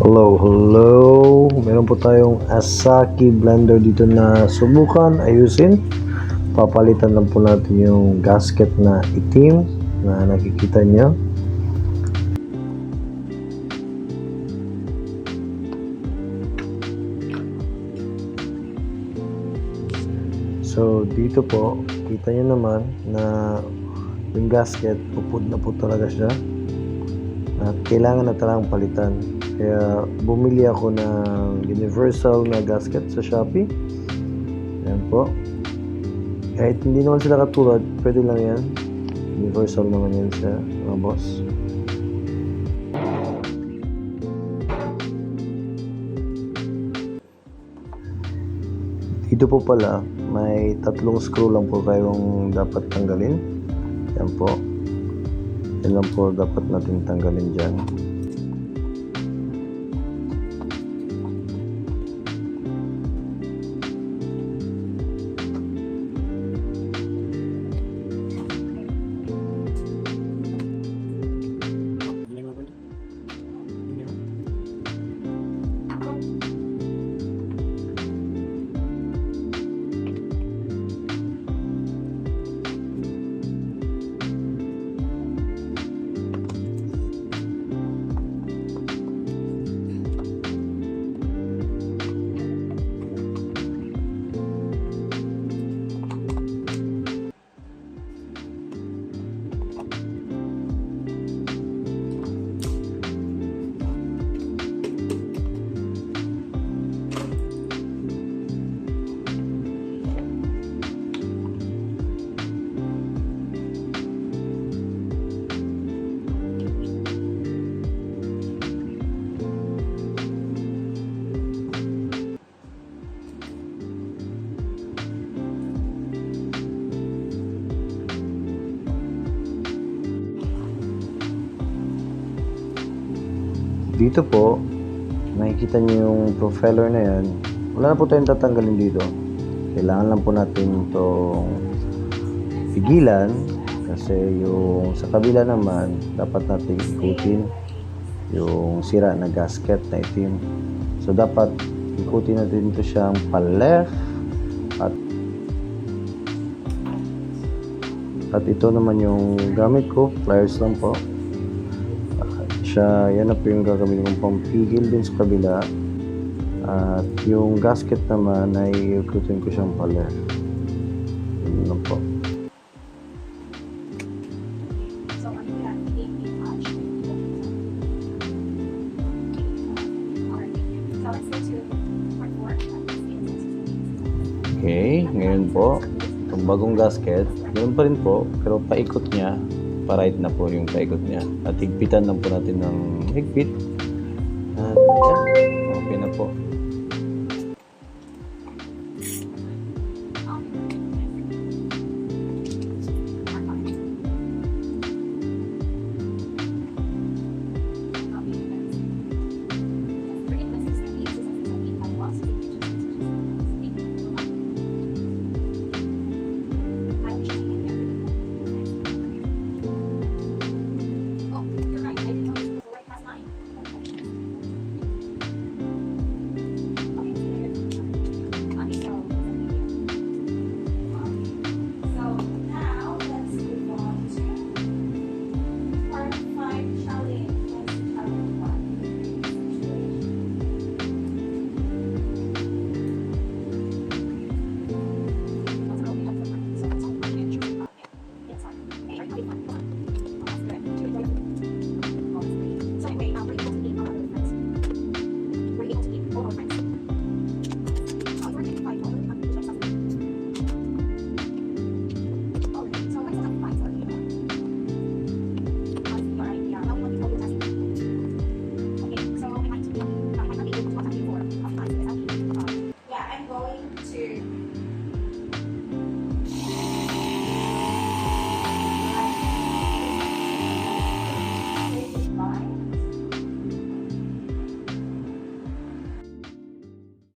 Hello. Meron po tayong Asahi blender dito na subukan ayusin. Papalitan lang po natin yung gasket na itim na nakikita nyo. So dito po, kita nyo naman na yung gasket, pupud na po talaga siya. At kailangan na talagang palitan. Kaya bumili ako ng universal na gasket sa Shopee. Ayan po. Kahit hindi naman sila katulad, pwede lang yan. Universal naman yan siya, mga boss. Dito po pala, may 3 screw lang po kayong dapat tanggalin. Ayan po. Yan lang po dapat natin tanggalin dyan. Dito po, nakikita niyo yung profiler na yan. Wala na po tayong tatanggalin dito. Kailangan lang po natin itong pigilan kasi yung sa kabila naman dapat natin ikutin yung sira na gasket na itim. So dapat ikutin natin ito siyang pa-left at ito naman yung gamit ko, pliers lang po. Yan na po yung gagamitin kong pampigil din sa kabila, at yung gasket naman ay ikutin ko siyang pala. Yun lang po. Okay, ngayon po itong bagong gasket, ganoon pa rin po pero paikot niya. Pa-right na po yung paikot niya. At higpitan lang po natin ng higpit. At yan, okay na po.